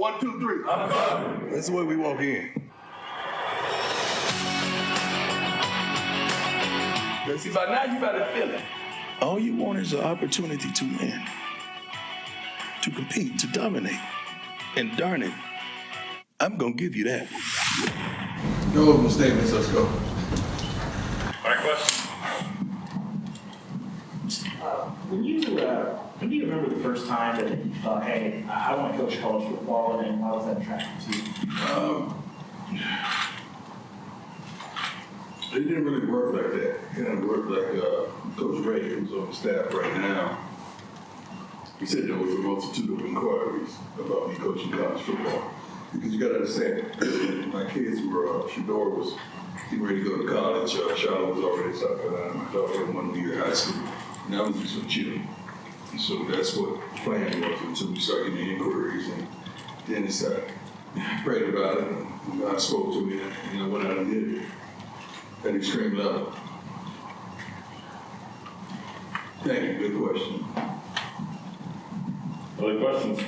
1, 2, 3. I'm coming. That's the way we walk in. See, by now you better feel it. All you want is an opportunity to win, to compete, to dominate. And darn it, I'm going to give you that. No open statements, let's go. All right, question. When do you remember the first time that you thought, hey, I want to coach college football, and why was that attractive to you? It didn't really work like that. It didn't work like Coach Ray, who's on the staff right now. He said there was a multitude of inquiries about me coaching college football. Because you got to understand, my kids were, Shedeur was getting ready to go to college. Shilo was already in South Carolina. My daughter had 1 year high school. And I was just a chill. And so that's what the plan was until we started getting inquiries. And then I prayed about it. And God spoke to me. And I went out and did it. At extreme level. Thank you. Good question. Other questions?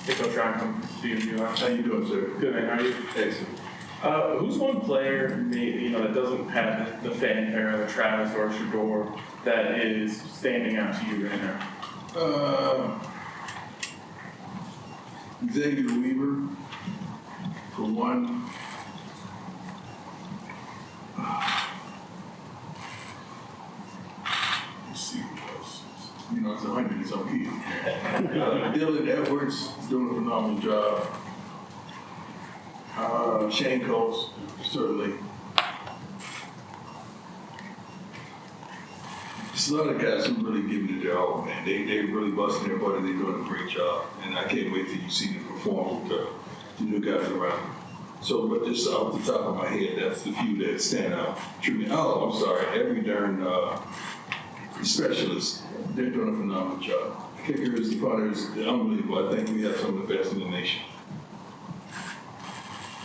Hey, Coach Ryan, come to you. How you doing, sir? Good, man. How are you? Excellent. Who's one player, that doesn't have the fanfare of a Travis or a Shedeur that is standing out to you right now? Xavier Weaver, for one. Let's see what else. It's 100 and some kids. Dylan Edwards is doing a phenomenal job. Shane Coates, certainly. There's a lot of guys who really giving it their all, man. They really busting their butt and they're doing a great job. And I can't wait till you see them perform with the new guys around. So, but just off the top of my head, that's the few that stand out. Oh, I'm sorry. Every darn specialist, they're doing a phenomenal job. Kickers, the punters, they're unbelievable. I think we have some of the best in the nation.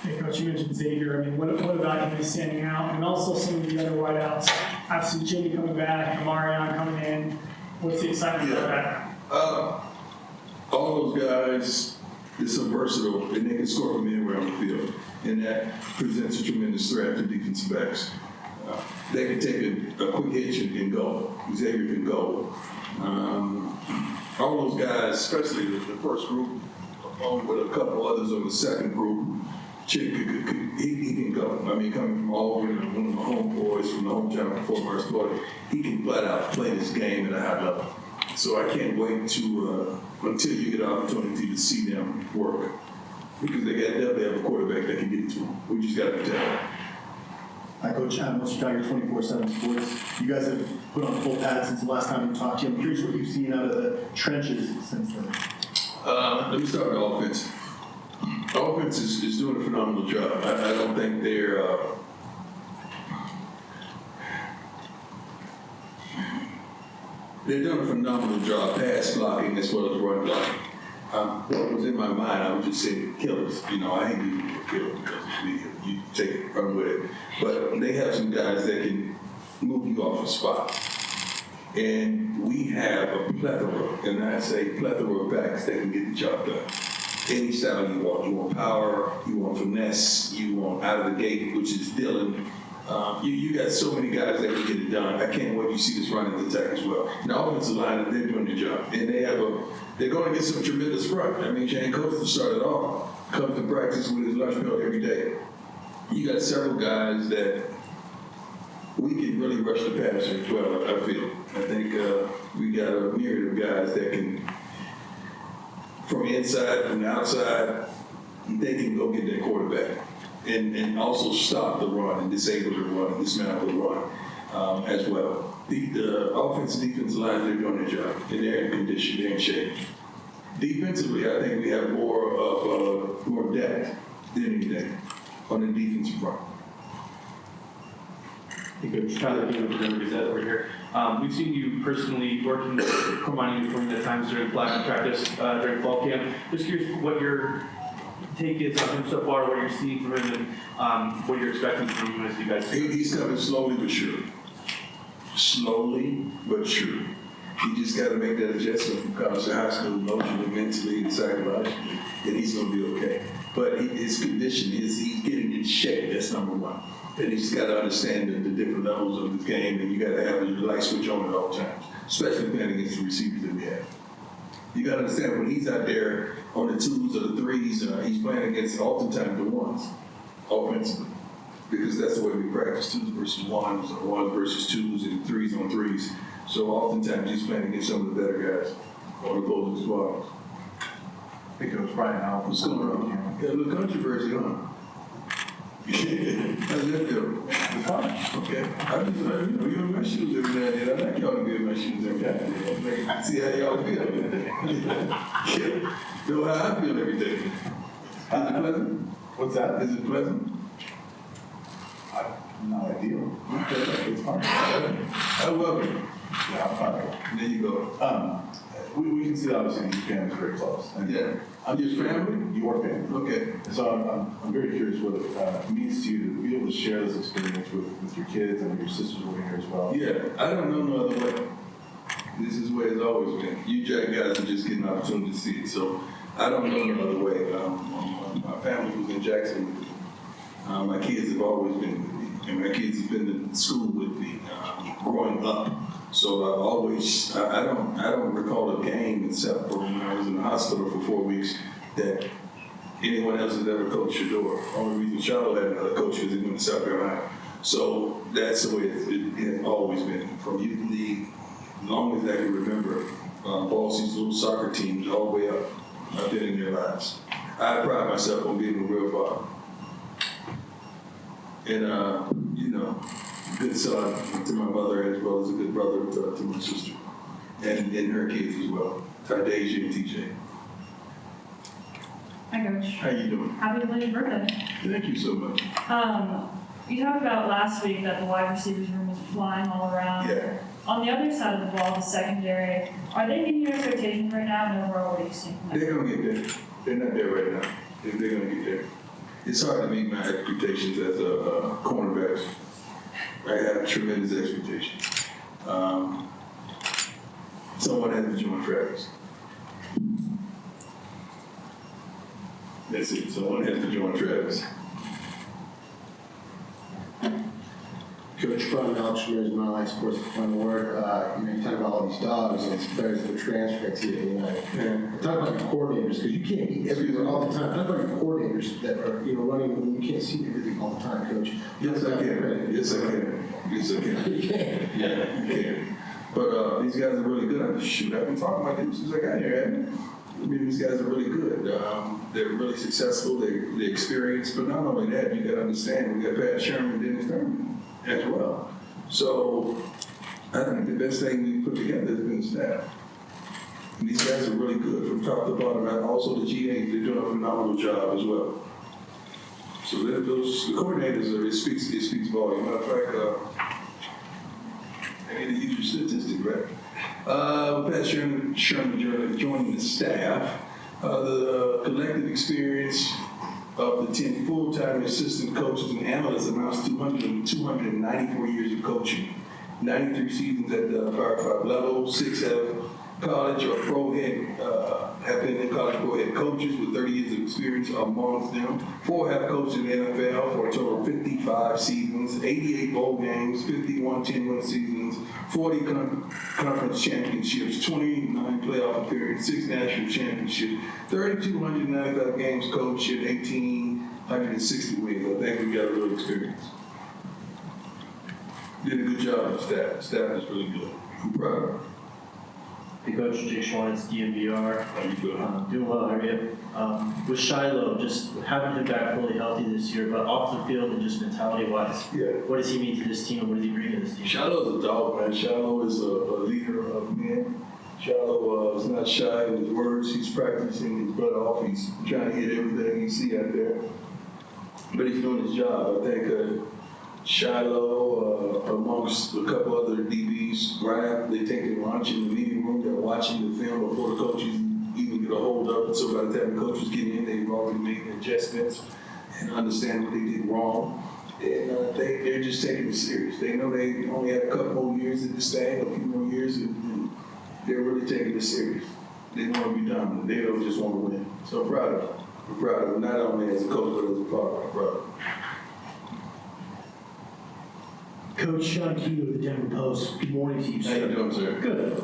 Hey, Coach, you mentioned Xavier. What about him is standing out? And also some of the other wideouts. Obviously, Jimmy coming back, Amarion coming in. What's the excitement about that? All those guys are so versatile, and they can score from anywhere on the field. And that presents a tremendous threat to defensive backs. They can take a quick hitch and go. Xavier can go. All those guys, especially the first group, along with a couple others on the second group, he can go. coming from Auburn, one of my homeboys from the hometown of Fort Myers, Florida, he can flat out play this game at a high level. So I can't wait to until you get an opportunity to see them work, because they definitely have a quarterback that can get it to them. We just got to protect them. Hi, Coach. I'm Chicago 24/7 Sports. You guys have put on full pads since the last time we talked to you. I'm curious what you've seen out of the trenches since then. Let me start with the offense. The offense is doing a phenomenal job. I don't think they're doing a phenomenal job pass blocking as well as run blocking. What was in my mind, I would just say killers. I hate using the word killer because you take it, run with it. But they have some guys that can move you off the spot. And we have a plethora, and I say plethora of backs that can get the job done. Any style you want. You want power, you want finesse, you want out of the gate, which is Dylan. You got so many guys that can get it done. I can't wait to see this run in the attack as well. And the offensive line, they're doing their job. And they're going to get some tremendous front. Shane Coates started off, comes to practice with his lunch meal every day. You got several guys that we can really rush the passer as well, I feel. I think we got a myriad of guys that can, from inside, from the outside, they can go get that quarterback. And also stop the run and disable the run and dismantle the run as well. The offensive defensive line, they're doing their job. And they're in condition, they're in shape. Defensively, I think we have more depth than anything on the defensive front. Coach Tyler King with the Denver Gazette over here. We've seen you personally working with Cormani uniform at times during flag practice during fall camp. Just curious what your take is on him so far, what you're seeing from him, and what you're expecting from him as you guys. He's coming slowly but sure. Slowly but sure. He just got to make that adjustment from college to high school, emotionally, mentally, and psychologically, and he's going to be okay. But his condition is he's getting in shape. That's number one. And he's got to understand the different levels of the game, and you got to have your light switch on at all times, especially playing against the receivers that we have. You got to understand when he's out there on the twos or the threes, he's playing against oftentimes the ones offensively, because that's the way we practice, twos versus ones, or ones versus twos, and threes on threes. So oftentimes he's playing against some of the better guys on the opposing squads. I think it was Brian Allen. What's going on? Yeah, a little controversy, huh? How's that feel? Fine. Okay. I just, you're in my shoes every now and then. I like y'all to be in my shoes every now and then. I see how y'all feel. Know how I feel every day. Is it pleasant? What's that? Is it pleasant? No ideal. Okay. It's fine. I love it. Yeah, I'm fine. There you go. We can see obviously your family's very close. And Yeah. I'm your family? Your family. Okay. And so I'm very curious what it means to you to be able to share this experience with your kids and your sisters over here as well. Yeah, I don't know no other way. This is where it's always been. You Jack guys are just getting an opportunity to see it, so I don't know no other way. My family was in Jackson with me. My kids have always been with me, and my kids have been to school with me growing up. So I've always, I don't recall a game except for when I was in the hospital for 4 weeks that anyone else has ever coached Shedeur. Only reason Shilo had another coach was he went to South Carolina. So that's the way it has always been. From youth league, as long as I can remember, Ballsy's little soccer teams all the way up. I've been in their lives. I pride myself on being a real father. And, you know, good son to my mother as well as a good brother to my sister. And her kids as well, Deja and TJ. Hi, Coach. How you doing? Happy belated birthday. Thank you so much. You talked about last week that the wide receivers room was flying all around. Yeah. On the other side of the ball, the secondary, are they meeting your expectations right now? And overall, what are you seeing from them? They're going to get there. They're not there right now. They're going to get there. It's hard to meet my expectations as a cornerback. I have tremendous expectations. Someone has to join Travis. That's it. Someone has to join Travis. Coach Brown, Alex Ramirez, my life sports final word. You talk about all these dogs and players that are transferring to United. Yeah. Talk about your coordinators, because you can't be everywhere all the time. Talk about your coordinators that are running when you can't see everything all the time, Coach. Yes, I can. Yes, I can. Yes, I can. You can. Yeah, you can. But these guys are really good. Shoot, I've been talking about them since I got here, haven't I? I mean, these guys are really good. They're really successful. They're experienced. But not only that, you got to understand, we got Pat Sherman and Dennis Thurman as well. So I think the best thing we put together has been the staff. And these guys are really good from top to bottom. And also the GAs, they're doing a phenomenal job as well. So the coordinators, it speaks volume. Matter of fact, I need to use your statistic, right? Pat Sherman joining the staff, the collective experience of the 10 full-time assistant coaches and analysts amounts to 294 years of coaching, 93 seasons at the Power 5 level, 6 have college or pro head, have been in college pro head coaches with 30 years of experience amongst them. 4 have coached in the NFL for a total of 55 seasons, 88 bowl games, 51 10-win seasons, 40 conference championships, 29 playoff appearances, 6 national championships, 3,295 games coached, and 1,860 wins. I think we got a real experience. Did a good job with staff. The staff is really good. I'm proud of them. Hey Coach, Jake Schwantz, DMVR. How you doing? Doing well, how are you? With Shilo, just having him back fully healthy this year, but off the field and just mentality-wise, Yeah. what does he mean to this team? What does he bring to this team? Shiloh's a dog, man. Shiloh is a leader of men. Shiloh is not shy in his words. He's practicing his butt off. He's trying to hit everything he see out there. But he's doing his job. I think Shilo, amongst a couple other DBs, right after they take their lunch in the meeting room, they're watching the film before the coaches even get a hold of it. So by the time the coaches get in, they've already made adjustments and understand what they did wrong. And they're just taking it serious. They know they only have a couple more years in this thing, a few more years, and They're really taking it serious. They want to be dominant. They don't just want to win. So I'm proud of them. I'm proud of them, not only as a coach, but as a father. I'm proud of them. Coach Sean Shedeur of the Denver Post. Good morning to you, How sir. you doing, sir? Good.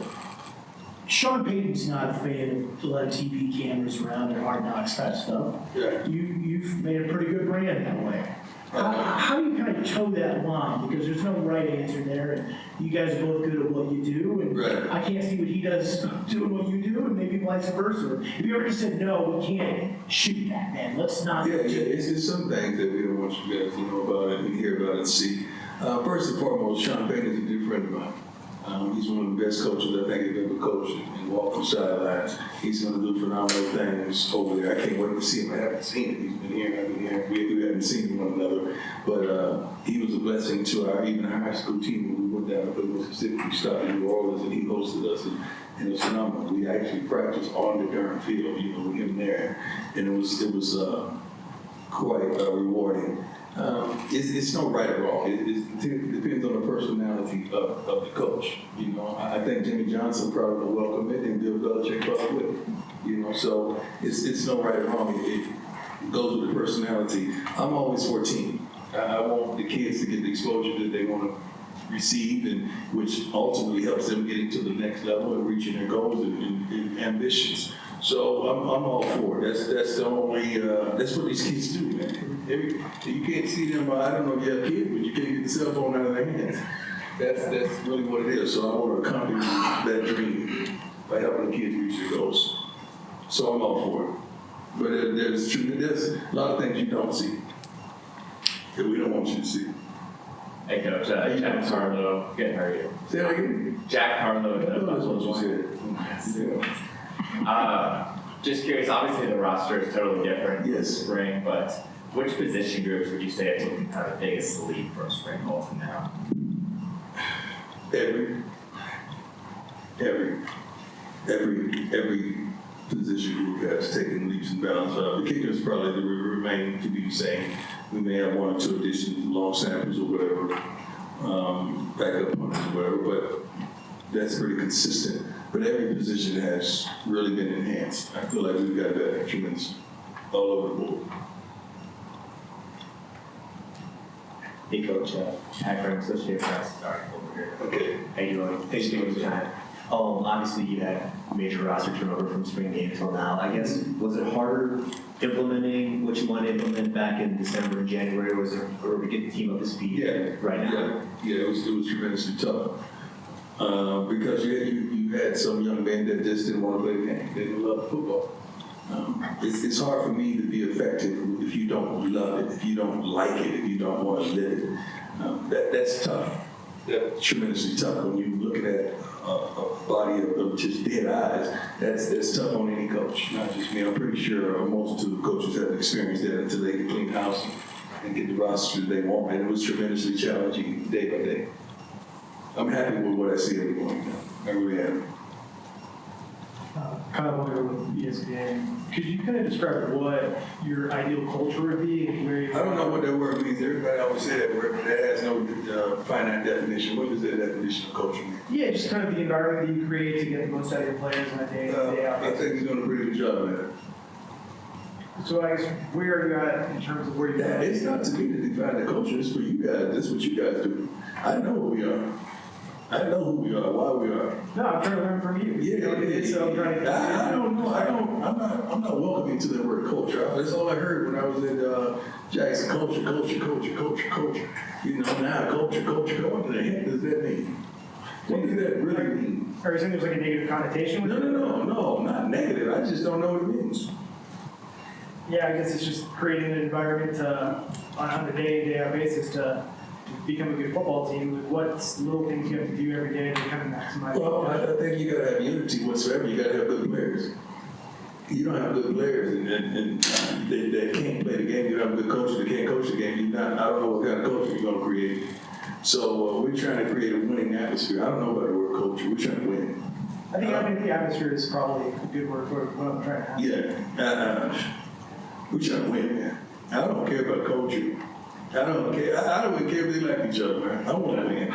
Sean Payton's not a fan of a lot of TV cameras around or Hard Knocks type stuff. Yeah. You've made a pretty good brand that way. How do you kind of toe that line? Because there's no right answer there, and you guys are both good at what you do, and Right. I can't see what he does doing what you do, and maybe vice versa. If you ever just said, no, we can't shoot that, man, let's not. Yeah, it's some things that we don't want you guys to know about it and hear about it and see. First and foremost, Sean Payton is a dear friend of mine. He's one of the best coaches I think I've ever coached and walked the sidelines. He's going to do phenomenal things over there. I can't wait to see him. I haven't seen him. He's been here, I've been here. We haven't seen one another. But he was a blessing to our even high school team when we went down to Mississippi. We stopped in New Orleans and he hosted us. And it was phenomenal. We actually practiced on the darn field, with him there. And it was quite rewarding. It's no right or wrong. It depends on the personality of the coach. I think Jimmy Johnson probably will welcome it, and Bill Belichick probably would. So it's no right or wrong. It goes with the personality. I'm always for a team. I want the kids to get the exposure that they want to receive, and which ultimately helps them getting to the next level and reaching their goals and ambitions. So I'm all for it. That's the only that's what these kids do, man. You can't see them. I don't know if you have kids, but you can't get the cell phone out of their hands. That's really what it is. So I want to accompany that dream by helping the kids reach their goals. So I'm all for it. But there's a lot of things you don't see that we don't want you to see. Hey, Coach, Jack Harlow, good, how are you? Say that again. Jack Harlow. That's what you said. Just curious, obviously the roster is totally different from spring, but which position groups would you say have taken kind of the biggest leap from spring ball to now? Every position group has taken leaps and bounds. The kickers probably remain to be the same. We may have one or two additions, long snappers or whatever, backup punters or whatever, but that's pretty consistent. But every position has really been enhanced. I feel like we've got that tremendous all over the board. Hey, Coach. Akron, Associate Press. Sorry, over here. Okay. How you doing? Hey, Shedeur. Obviously, you had major roster turnover from spring game till now. I guess, was it harder implementing what you wanted to implement back in December and January, or we get the team up to speed right now? Yeah, it was tremendously tough. Because you had some young men that just didn't want to play the game. They didn't love football. It's hard for me to be effective if you don't love it, if you don't like it, if you don't want to live it. That's tough. That's tremendously tough when you're looking at a body of just dead eyes. That's tough on any coach, not just me. I'm pretty sure a multitude of coaches have experienced that until they can clean house and get the roster they want. And it was tremendously challenging day by day. I'm happy with what I see every morning now. I really am. Kyle Miller with ESPN. Could you kind of describe what your ideal culture would be? I don't know what that word means. Everybody always say that word, but that has no finite definition. What is that definition of culture mean? Yeah, just kind of the environment that you create to get the most out of your players on a day out. I think he's doing a pretty good job of that. So I guess where are you at in terms of where you're at? It's not to me to define the culture. It's for you guys. That's what you guys do. I know who we are. I know who we are, why we are. No, I'm trying to learn from you. So I'm trying to. I don't know. I'm not welcoming to that word culture. That's all I heard when I was in Jackson. Culture. Now culture. What the heck does that mean? What does that really mean? Are you saying there's like a negative connotation with it? No, not negative. I just don't know what it means. Yeah, I guess it's just creating an environment on a day-in-day-out basis to become a good football team. What little things you have to do every day to kind of maximize? Well, I think you gotta have unity whatsoever. You gotta have good players. You don't have good players and that can't play the game. You don't have a good coach that can't coach the game. I don't know what kind of culture you're gonna create. So we're trying to create a winning atmosphere. I don't know about the word culture. We're trying to win. I think the atmosphere is probably a good word for what I'm trying to have. Yeah. We're trying to win, man. I don't care about culture. I don't care. I don't even care if they like each other, man. I want to win.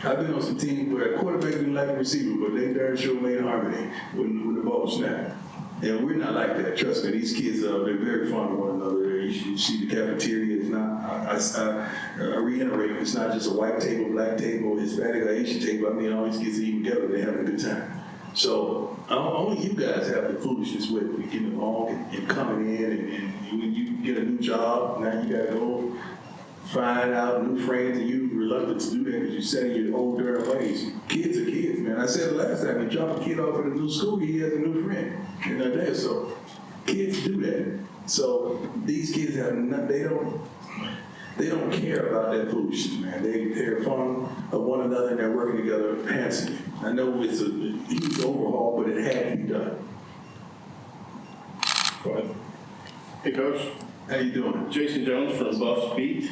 I've been on some teams where a quarterback didn't like a receiver, but they darn sure made harmony when the ball snapped. And we're not like that. Trust me, these kids, they're very fond of one another. You see the cafeteria is not, I reiterate, it's not just a white table, black table, Hispanic or Asian table. I mean, all these kids eating together, they're having a good time. So only you guys have the foolishness with getting along and coming in, and when you get a new job, now you gotta go find out new friends, and you reluctant to do that because you set in your old dirty ways. Kids are kids, man. I said it last time, you drop a kid off at a new school, he has a new friend. You know that, so kids do that. So these kids have they don't care about that foolishness, man. They're fond of one another and they're working together handsomely. I know it's a huge overhaul, but it had to be done. Go ahead. Hey, Coach. How you doing? Jason Jones from Buffs Beat.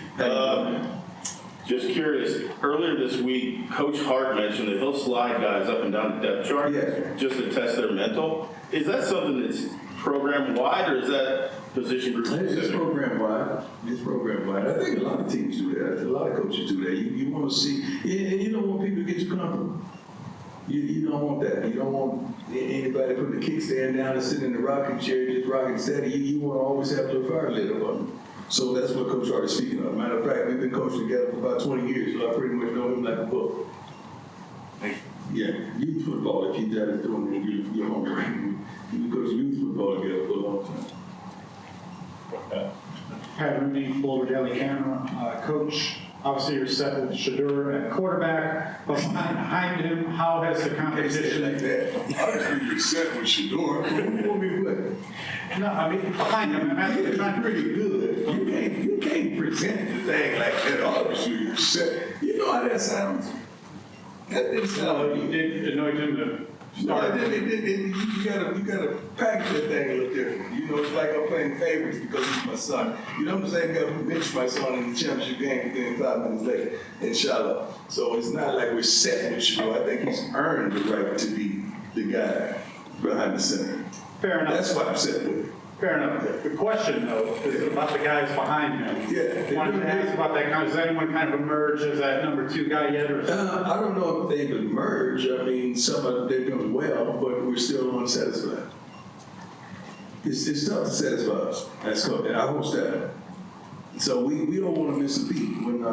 Just curious, earlier this week, Coach Hart mentioned that he'll slide guys up and down the depth chart just to test their mental. Is that something that's program-wide, or is that position group specific? It's program-wide. It's program-wide. I think a lot of teams do that. A lot of coaches do that. You want to see, and you don't want people to get you comfortable. You don't want that. You don't want anybody putting the kickstand down and sitting in the rocking chair just rocking steady. You want to always have the fire lit up on them. So that's what Coach Hart is speaking of. Matter of fact, we've been coaching together for about 20 years, so I pretty much know him like a book. Yeah, youth football, if you dad is doing your homework. You coach youth football together for a long time. Pat Rooney, Boulder Daily Camera. Coach, obviously you're set with Shedeur at quarterback, but behind him, how has the competition? Like that. Obviously you're set with Shedeur. Who want me to play? No, I mean, behind him, I'm trying pretty good. You can't present the thing like that. Obviously you're set. You know how that sounds? That didn't sound you did anoint him to start. No, you gotta package that thing a little different. You know, it's like I'm playing favorites because he's my son. You know what I'm saying? Guy who benched my son in the championship game within 5 minutes later in Shilo. So it's not like we're set with Shilo. I think he's earned the right to be the guy behind the center. Fair enough. That's what I'm set with. Fair enough. The question, though, is about the guys behind him. Yeah. I wanted to ask about that. Has anyone kind of emerged as that number 2 guy yet? Or I don't know if they've emerged. I mean, they're doing well, but we're still unsatisfied. It's tough to satisfy us as coach, and I hope that. So we don't want to miss a beat when,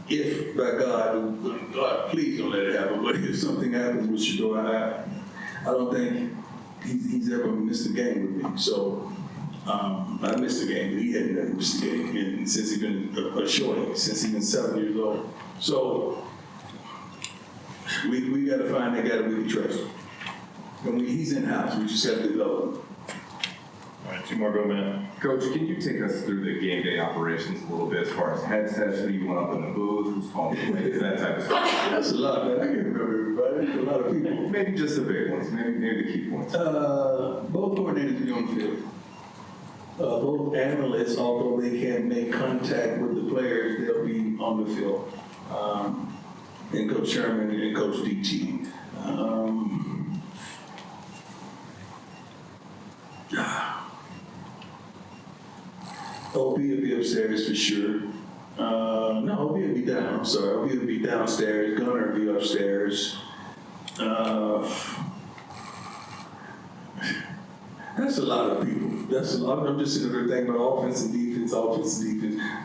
if by God, please don't let it happen. But if something happens with Shedeur, I don't think he's ever missed a game with me. So I missed a game, but he hadn't never missed a game. And since he's been a shorty, since he's been 7 years old. So we got to find that guy that we can trust. And he's in house. We just got to develop him. All right, 2 more, go, man. Coach, can you take us through the game day operations a little bit as far as headsets, who you went up in the booth, who's calling the plays, that type of stuff? That's a lot, man. I can't remember everybody. There's a lot of people. Maybe just the big ones, maybe the key points. Both coordinators will be on the field. Both analysts, although they can't make contact with the players, they'll be on the field. And Coach Sherman and Coach DT. OB will be upstairs for sure. No, OB will be down. I'm sorry. OB will be downstairs. Gunner will be upstairs. That's a lot of people. That's a lot. I'm just sitting there thinking about offense and defense.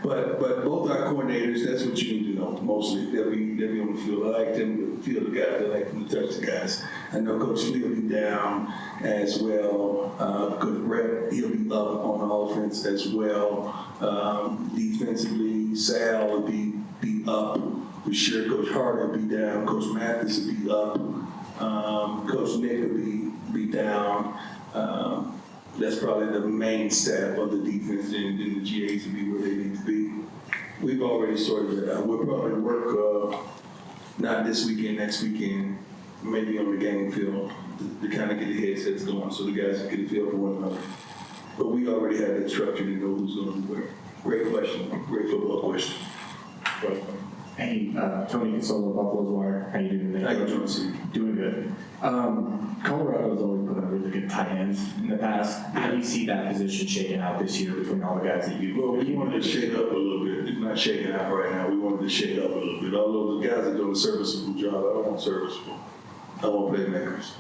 But both our coordinators, that's what you need to know. Mostly, they'll be on the field. I like them to feel the guys. I like them to touch the guys. I know Coach Lee will be down as well. Coach Brett, he'll be up on the offense as well. Defensively, Sal will be up. For sure, Coach Hart will be down. Coach Mathis will be up. Coach Nick will be down. That's probably the main staff of the defense, and the GAs will be where they need to be. We've already sorted that out. We'll probably work, not this weekend, next weekend, maybe on the game field to kind of get the headsets going so the guys can get a feel for one another. But we already have that structure to know who's going to be where. Great question. Great football question. Hey, Tony Consolo, Buffalo's Wire. How you doing today? How you doing, Steve? Doing good. Colorado's always put on really good tight ends in the past. How do you see that position shaking out this year between all the guys that you? Well, we wanted to shake up a little bit. It's not shaking out right now. We wanted to shake up a little bit. Although the guys are doing a serviceable job, I don't want serviceable. I want playmakers.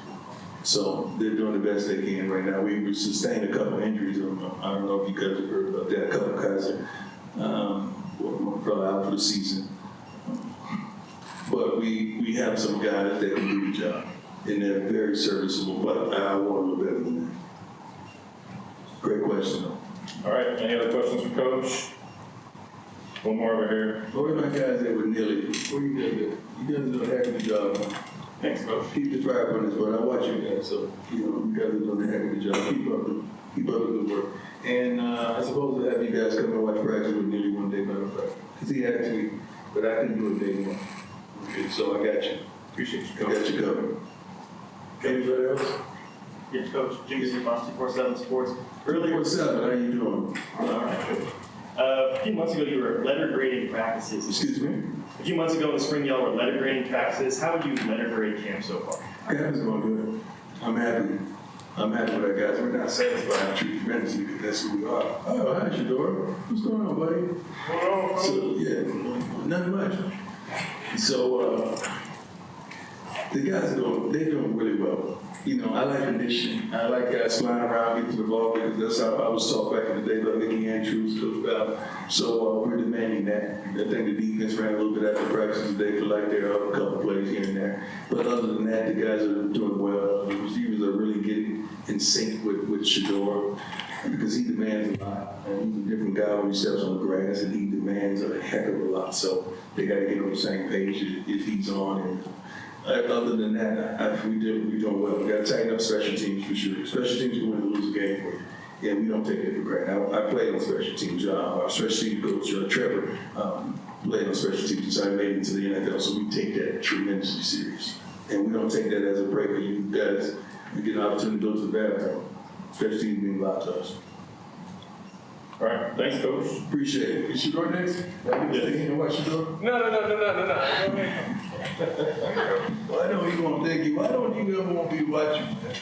So they're doing the best they can right now. We sustained a couple injuries. I don't know if you guys have heard about that. A couple guys are probably out for the season. But we have some guys that can do the job, and they're very serviceable, but I want a little better than that. Great question, though. All right, any other questions for Coach? One more over here. Where are my guys that were nearly, where you guys at? You guys do a heck of a job, man. Thanks, Coach. Keep the drive on this, but I watch you guys, so, you guys are doing a heck of a job. Keep up the good work. And I suppose to have you guys come and watch practice with Nearly one day better practice. Because he had to, but I couldn't do it day one. Okay, so I got you. Appreciate you, Coach. I got you covered. Anybody else? Yes, Coach. Jimmy Fox, 247 Sports. Earlier, 7, how you doing? All right. A few months ago, you were letter grading practices. Excuse me? A few months ago in the spring, y'all were letter grading practices. How would you letter grade camp so far? Camp is going good. I'm happy. I'm happy with our guys. We're not satisfied tremendously because that's who we are. Oh, hi, Shedeur. What's going on, buddy? So, yeah, nothing much. So, the guys they're doing really well. I like conditioning. I like guys flying around, getting to the ball because that's how I was taught back in the day by Mickey Andrews, Coach Bell. So we're demanding that. I think the defense ran a little bit after practice today for like there are a couple plays here and there. But other than that, the guys are doing well. The receivers are really getting in sync with Shedeur because he demands a lot. And he's a different guy when he steps on the grass, and he demands a heck of a lot. So they got to get on the same page if he's on. And other than that, we're doing well. We got to tighten up special teams for sure. Special teams can win or lose a game for you. Yeah, we don't take it for granted. I played on special teams. Our special team coach, Trevor, played on special teams, so I made it to the NFL. So we take that tremendously serious. And we don't take that as a break for you guys. We get an opportunity to go to the bathroom. Special teams mean a lot to us. All right, thanks, Coach. Appreciate it. Is Shedeur next? You know what, Shedeur? No. Well, I know he's going to thank you. Why don't you ever want me to watch you, man?